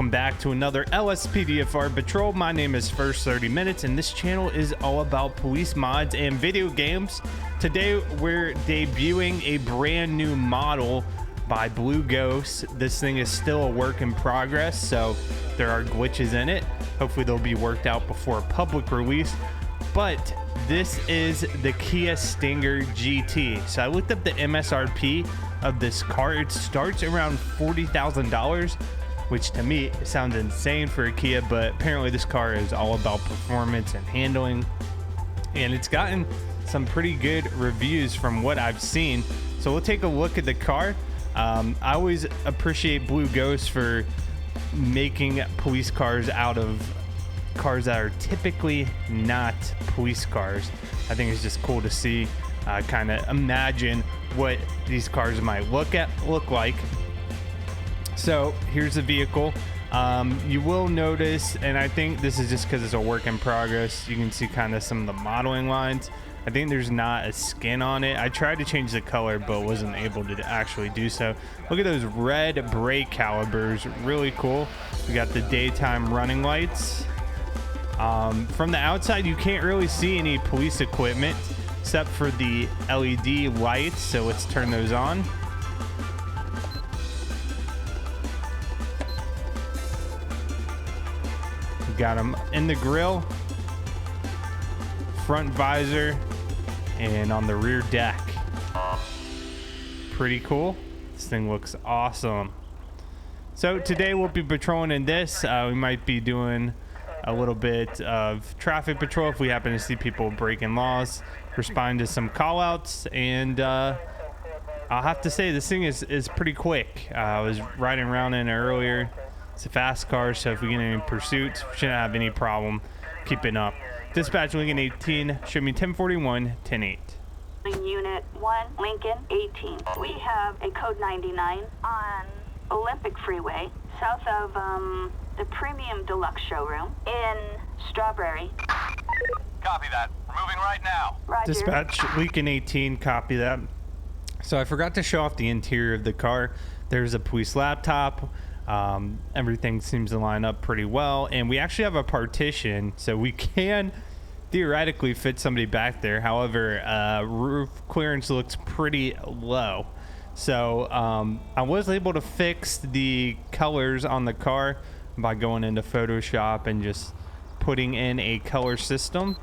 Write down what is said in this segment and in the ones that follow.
welcome back to another LSPDFR Patrol. My name is First 30 Minutes, and this channel is all about police mods and video games. Today, we're debuting a brand new model by Blue Ghost. This thing is still a work in progress, so there are glitches in it. Hopefully, they'll be worked out before public release. But this is the Kia Stinger GT. So I looked up the MSRP of this car. It starts around $40,000, which to me sounds insane for a Kia, but apparently this car is all about performance and handling, and it's gotten some pretty good reviews from what I've seen. So we'll take a look at the car. I always appreciate Blue Ghost for making police cars out of cars that are typically not police cars. I think it's just cool to see, kind of imagine what these cars might look like. So here's the vehicle. You will notice, and I think this is just because it's a work in progress, you can see kind of some of the modeling lines. I think there's not a skin on it. I tried to change the color but wasn't able to actually do so. Look at those red brake calipers, really cool. We got the daytime running lights. From the outside you can't really see any police equipment except for the LED lights, so let's turn those on. Got them in the grill, front visor, and on the rear deck. Pretty cool. This thing looks awesome. So today we'll be patrolling in this. We might be doing a little bit of traffic patrol if we happen to see people breaking laws, respond to some call outs, and I'll have to say this thing is pretty quick. I was riding around in it earlier. It's a fast car, so if we get any pursuits, we shouldn't have any problem keeping up. Dispatch Lincoln 18, show me 1041, 108. Unit 1, Lincoln 18. We have a code 99 on Olympic Freeway, south of the Premium Deluxe showroom in Strawberry. Copy that. We're moving right now. Roger. Dispatch Lincoln 18, copy that. So I forgot to show off the interior of the car. There's a police laptop. Everything seems to line up pretty well, and we actually have a partition, so we can theoretically fit somebody back there. However, roof clearance looks pretty low, so I was able to fix the colors on the car by going into Photoshop and just putting in a color system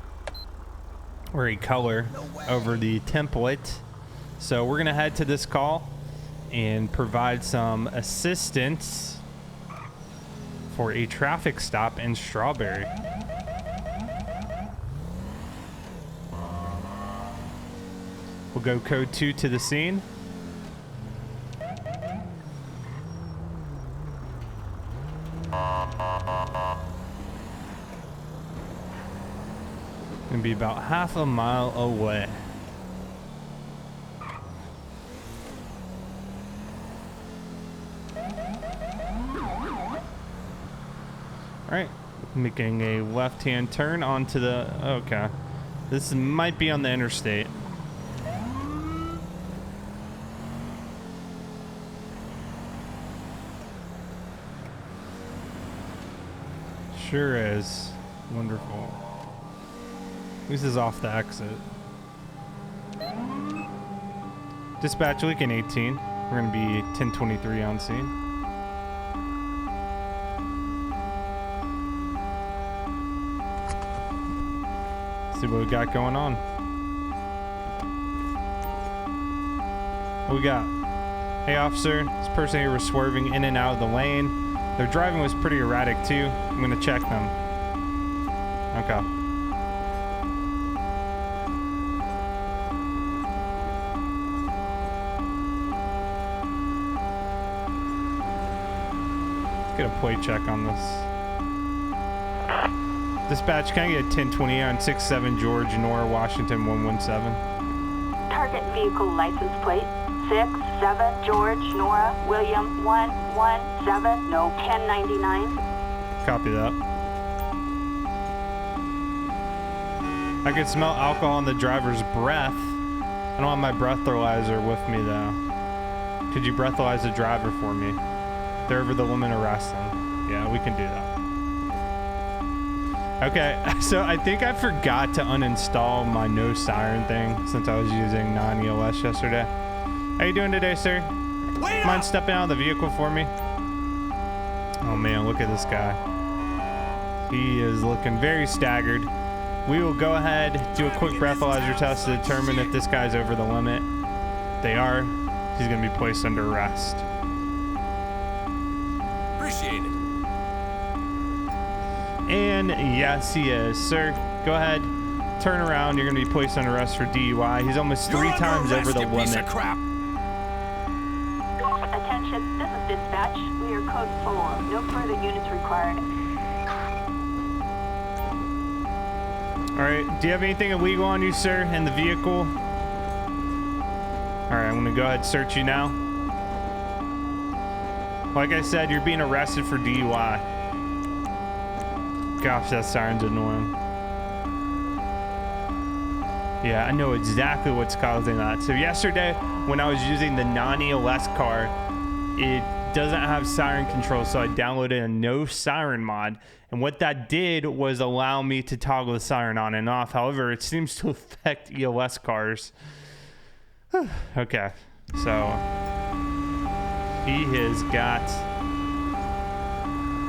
or a color over the template. So we're gonna head to this call and provide some assistance for a traffic stop in Strawberry. We'll go code 2 to the scene. Gonna be about half a mile away. All right, making a left-hand turn onto the, okay. This might be on the interstate. Sure is. Wonderful. This is off the exit. Dispatch Lincoln 18. We're gonna be 1023 on scene. See what we got going on. What we got? Hey officer, this person here was swerving in and out of the lane. Their driving was pretty erratic too. I'm gonna check them. Okay. Let's get a plate check on this. Dispatch, can I get a 1020 on 67 George, Nora, Washington 117? Target vehicle license plate 67 George Nora William 117, no 1099. Copy that. I could smell alcohol in the driver's breath. I don't have my breathalyzer with me though. Could you breathalyze the driver for me? They're over the limit arresting. Yeah, we can do that. Okay, so I think I forgot to uninstall my no siren thing since I was using non-ELS yesterday. How you doing today, sir? Mind stepping out of the vehicle for me? Oh man, look at this guy. He is looking very staggered. We will go ahead, do a quick breathalyzer test to determine if this guy's over the limit. They are. He's gonna be placed under arrest. Appreciate it. And yes, he is. Sir, go ahead, turn around. You're gonna be placed under arrest for DUI. He's almost three times over the limit. Piece of crap. Attention, this is dispatch. We are code 4. No further units required. All right, do you have anything illegal on you, sir, in the vehicle? All right, I'm gonna go ahead and search you now. Like I said, you're being arrested for DUI. Gosh, that siren's annoying. Yeah, I know exactly what's causing that. So yesterday, when I was using the non-ELS car, it doesn't have siren control, so I downloaded a no siren mod. And what that did was allow me to toggle the siren on and off. However, it seems to affect ELS cars. Okay, so he has got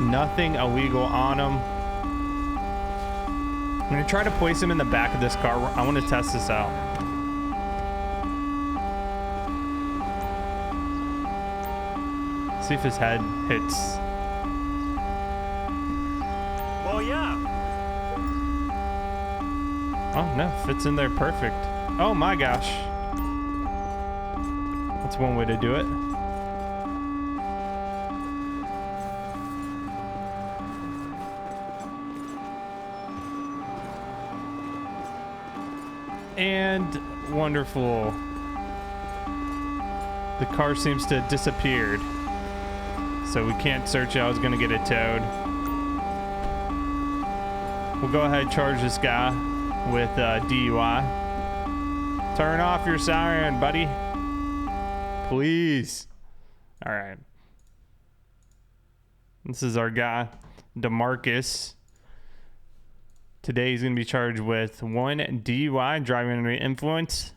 nothing illegal on him. I'm gonna try to place him in the back of this car. I want to test this out. See if his head hits. Well, yeah. Oh no, fits in there perfect. Oh my gosh. That's one way to do it. And wonderful. The car seems to have disappeared. So we can't search it. I was gonna get it towed. We'll go ahead and charge this guy with DUI. Turn off your siren, buddy. Please. All right. This is our guy, DeMarcus. Today he's going to be charged with 1 DUI, driving under influence.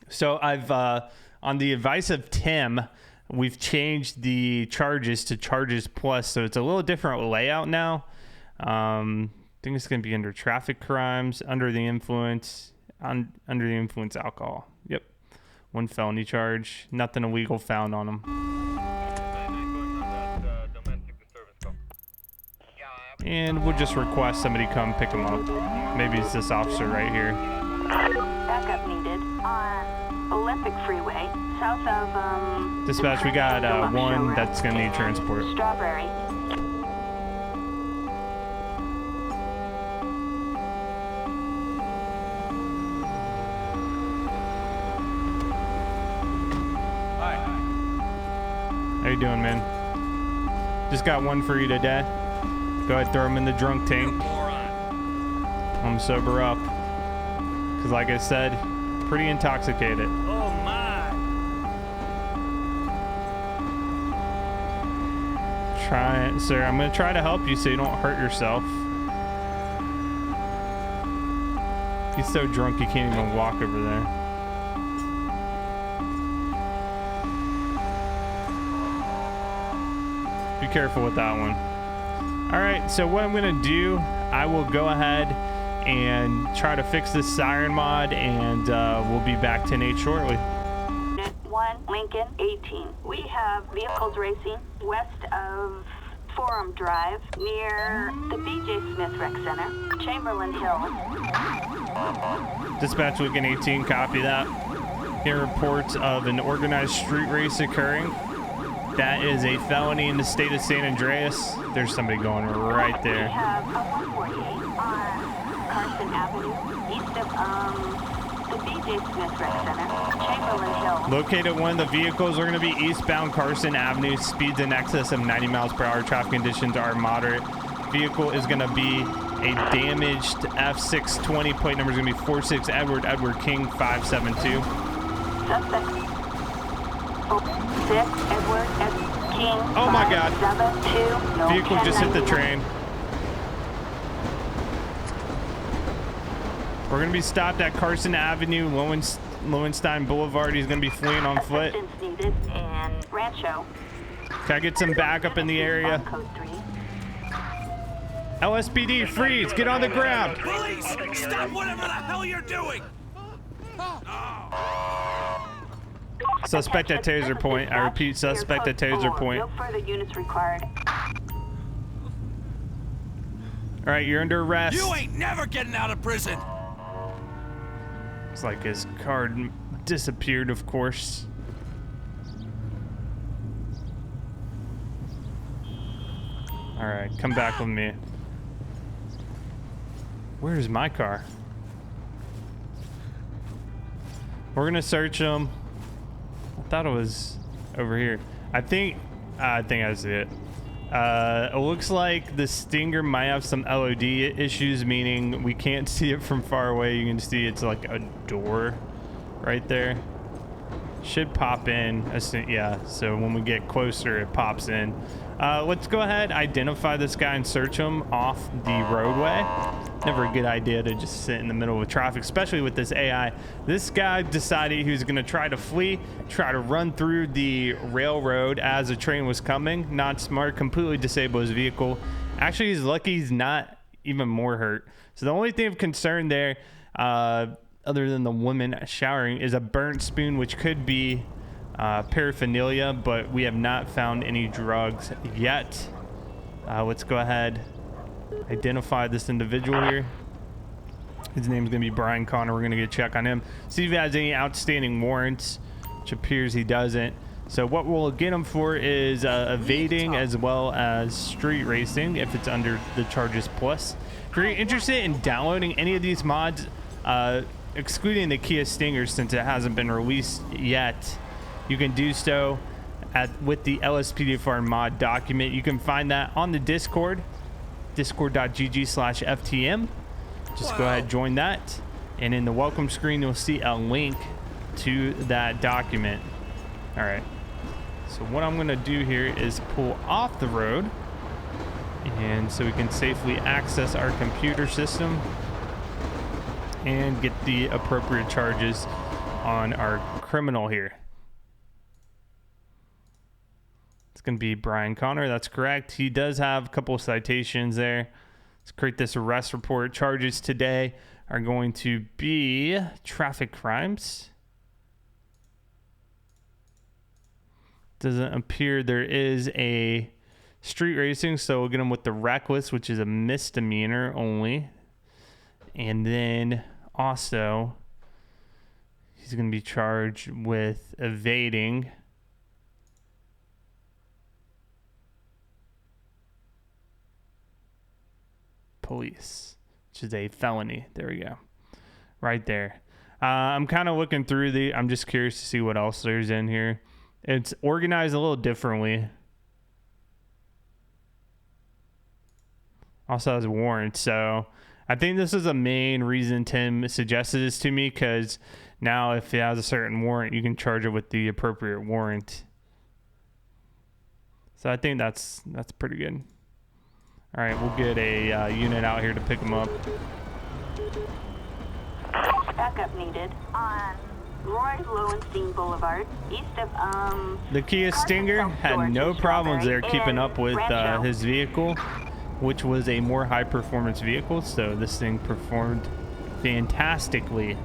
So I've, on the advice of Tim, we've changed the charges to charges plus. So it's a little different layout now. I think it's going to be under traffic crimes, under the influence, under the influence alcohol. Yep. 1 felony charge. Nothing illegal found on him. And we'll just request somebody come pick him up. Maybe it's this officer right here. Backup needed on Olympic Freeway, south of Dispatch, we got one that's gonna need transport. Strawberry. Hi. How you doing, man? Just got one for you today. Go ahead, throw him in the drunk tank. I'm sober up. Because like I said, pretty intoxicated. Oh my. Try it, sir. I'm going to try to help you so you don't hurt yourself. He's so drunk he can't even walk over there. Be careful with that one. All right, so what I'm gonna do, I will go ahead and try to fix this siren mod, and we'll be back 10-8 shortly. 1 Lincoln 18. We have vehicles racing west of Forum Drive near the BJ Smith Rec Center, Chamberlain Hill. Dispatch Lincoln 18, copy that. Here reports of an organized street race occurring. That is a felony in the state of San Andreas. There's somebody going right there. We have a 148 on Carson Avenue, east of the BJ Smith Rec Center, Chamberlain Hill. Located one of the vehicles are going to be eastbound Carson Avenue. Speeds in excess of 90 miles per hour. Traffic conditions are moderate. Vehicle is going to be a damaged F620. Plate number is going to be 46 Edward King 572. Suspect 6, Edward, King. Oh my God. 7, 2, no, Vehicle just hit the 1099. train. We're gonna be stopped at Carson Avenue, Lowenstein Boulevard. He's gonna be fleeing on foot. Assistance needed in Rancho. Can I get some backup in the area? Code 3. LSPD, freeze! Get on the ground! Police! Stop whatever the hell you're doing! Suspect at taser point. I repeat, suspect at taser point. No further units required. All right, you're under arrest. You ain't never getting out of prison! It's like his card disappeared, of course. All right, come back with me. Where's my car? We're gonna search him. I thought it was over here. I think I see it. It looks like the Stinger might have some LOD issues, meaning we can't see it from far away. You can see it's like a door right there. Should pop in as soon, yeah, so when we get closer it pops in. Let's go ahead, identify this guy and search him off the roadway. Never a good idea to just sit in the middle of traffic, especially with this AI. This guy decided he was gonna try to flee, try to run through the railroad as a train was coming. Not smart, completely disable his vehicle. Actually, he's lucky he's not even more hurt. So the only thing of concern there, other than the woman showering, is a burnt spoon, which could be paraphernalia, but we have not found any drugs yet. Let's go ahead, identify this individual here. His name's gonna be Brian Connor. We're gonna get a check on him, see if he has any outstanding warrants, which appears he doesn't. So what we'll get him for is evading as well as street racing if it's under the charges plus. If you're interested in downloading any of these mods, excluding the Kia Stinger since it hasn't been released yet, you can do so with the LSPDFR mod document. You can find that on the Discord, discord.gg/FTM. Just go ahead, join that, and in the welcome screen you'll see a link to that document. All right, so what I'm gonna do here is pull off the road, and so we can safely access our computer system and get the appropriate charges on our criminal here. It's going to be Brian Connor. That's correct. He does have a couple of citations there. Let's create this arrest report. Charges today are going to be traffic crimes. Doesn't appear there is a street racing, so we'll get him with the reckless, which is a misdemeanor only. And then also, he's going to be charged with evading police, which is a felony. There we go. Right there. I'm kind of looking through I'm just curious to see what else there's in here. It's organized a little differently. Also has a warrant, so I think this is a main reason Tim suggested this to me, because now if he has a certain warrant, you can charge it with the appropriate warrant. So I think that's pretty good. All right, we'll get a unit out here to pick him up. Backup needed on Roy Lowenstein Boulevard, east of The Kia Stinger had no problems there keeping up with his vehicle, which was a more high performance vehicle, so this thing performed fantastically.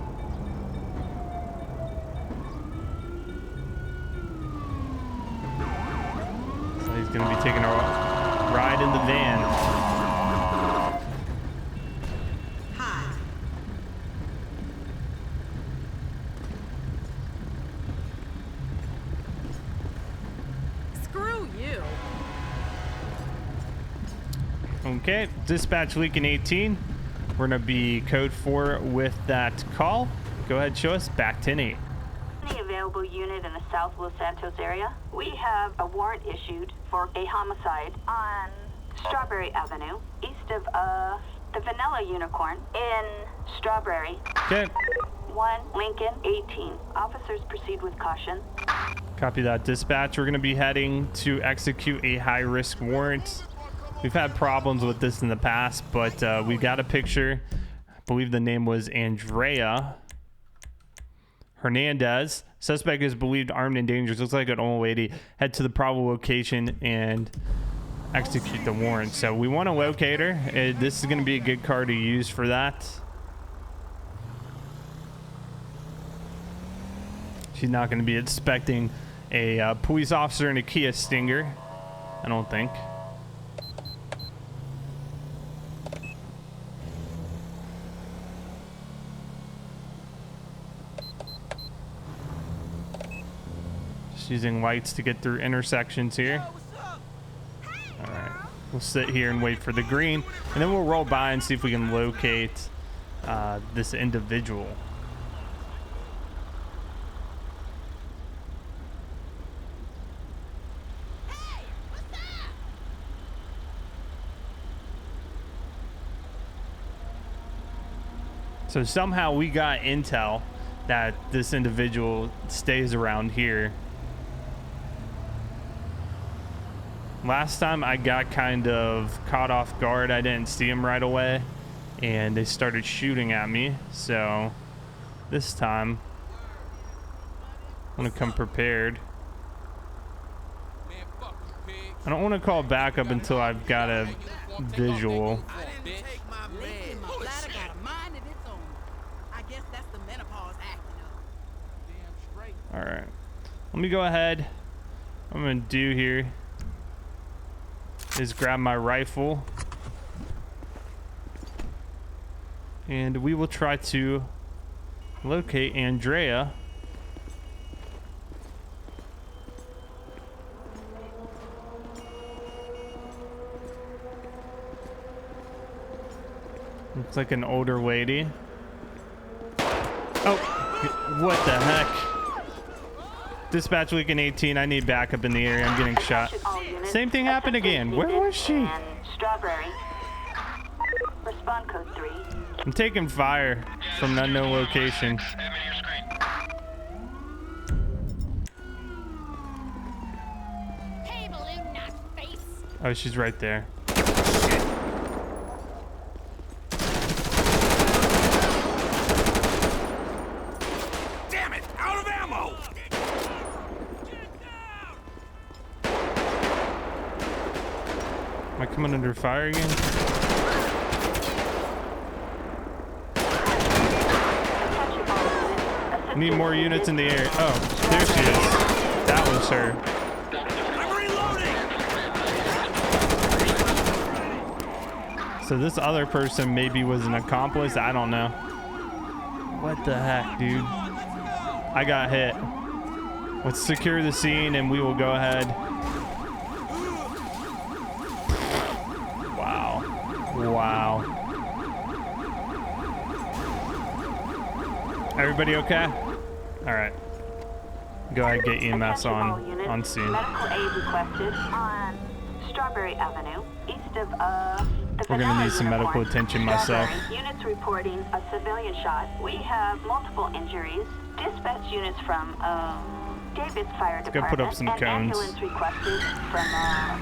So he's going to be taking a ride in the van. Hi. Screw you. Okay, dispatch Lincoln 18. We're going to be code 4 with that call. Go ahead, show us back 10-8. Any available unit in the South Los Santos area? We have a warrant issued for a homicide on Strawberry Avenue, east of the Vanilla Unicorn in Strawberry. Okay. 1 Lincoln 18. Officers proceed with caution. Copy that, dispatch. We're going to be heading to execute a high-risk warrant. We've had problems with this in the past, but we got a picture. I believe the name was Andrea Hernandez. Suspect is believed armed and dangerous. Looks like an old lady. Head to the probable location and execute the warrant. So we want to locate her. This is going to be a good car to use for that. She's not going to be expecting a police officer in a Kia Stinger, I don't think. Just using lights to get through intersections here. All right, we'll sit here and wait for the green, and then we'll roll by and see if we can locate this individual. So somehow we got intel that this individual stays around here. Last time I got kind of caught off guard. I didn't see him right away and they started shooting at me. So this time I'm gonna come prepared. I don't want to call backup until I've got a visual. All right, let me go ahead. What I'm gonna do here is grab my rifle and we will try to locate Andrea. Looks like an older lady. Oh, what the heck? Dispatch Lincoln 18, I need backup in the area. I'm getting shot. Same thing happened again. Where was she? Strawberry. Respond code 3. I'm taking fire from an unknown location. Oh, she's right there. Damn it! Out of ammo! Am I coming under fire again? Need more units in the air. Oh, there she is. That was her. I'm reloading! So this other person maybe was an accomplice. I don't know. What the heck, dude? I got hit. Let's secure the scene and we will go ahead. Wow. Wow. Everybody okay? All right. Go ahead and get EMS on scene. Medical aid requested on Strawberry Avenue, east of the We're gonna need some medical attention myself. Units reporting a civilian shot. We have multiple injuries. Dispatch units from David's Fire Department. Go put up some and cones. ambulance requested from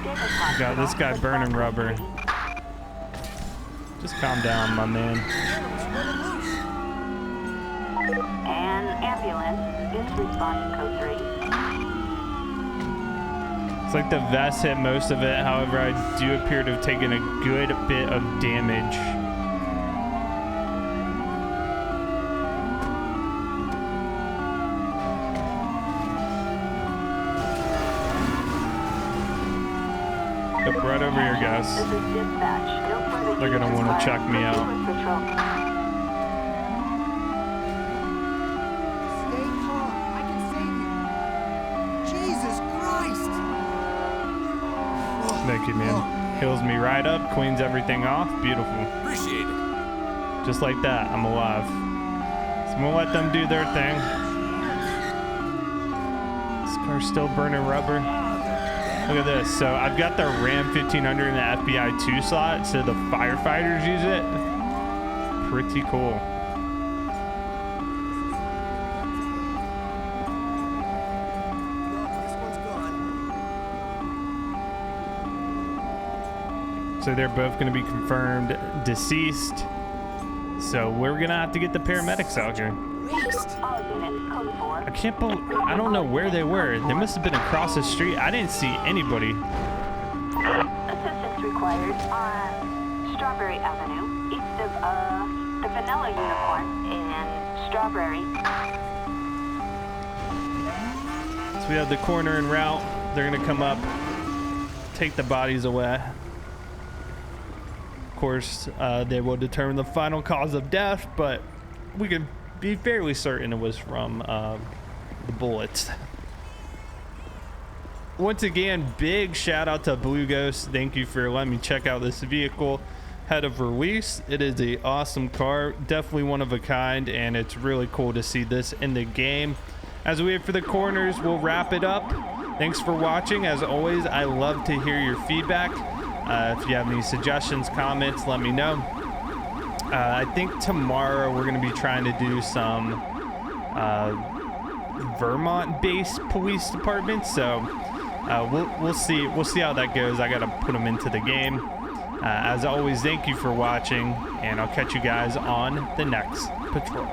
David's Hospital. Got this guy burning rubber. Just calm down, my man. And ambulance is responding code 3. It's like the vest hit most of it. However, I do appear to have taken a good bit of damage. Yep, right over here, guys. This is dispatch. No further They're gonna want to check me out. patrol. Stay calm. I can save you. Jesus Christ! Thank you, man. Heals me right up, cleans everything off. Beautiful. Appreciate it. Just like that, I'm alive. So I'm gonna let them do their thing. This car's still burning rubber. Look at this. So I've got the Ram 1500 in the FBI 2 slot, so the firefighters use it. Pretty cool. So they're both going to be confirmed deceased. So we're going to have to get the paramedics out here. All units, code 4. I can't believe, I don't know where they were. They must have been across the street. I didn't see anybody. Assistance required on Strawberry Avenue, east of the Vanilla Unicorn in Strawberry. So we have the coroner en route. They're going to come up, take the bodies away. Of course, they will determine the final cause of death, but we can be fairly certain it was from the bullets. Once again, big shout out to Blue Ghost. Thank you for letting me check out this vehicle ahead of release. It is an awesome car, definitely one of a kind, and it's really cool to see this in the game. As we wait for the coroners, we'll wrap it up. Thanks for watching. As always, I love to hear your feedback. If you have any suggestions, comments, let me know. I think tomorrow we're going to be trying to do some Vermont-based police departments. So we'll see how that goes. I got to put them into the game. As always, thank you for watching, and I'll catch you guys on the next patrol.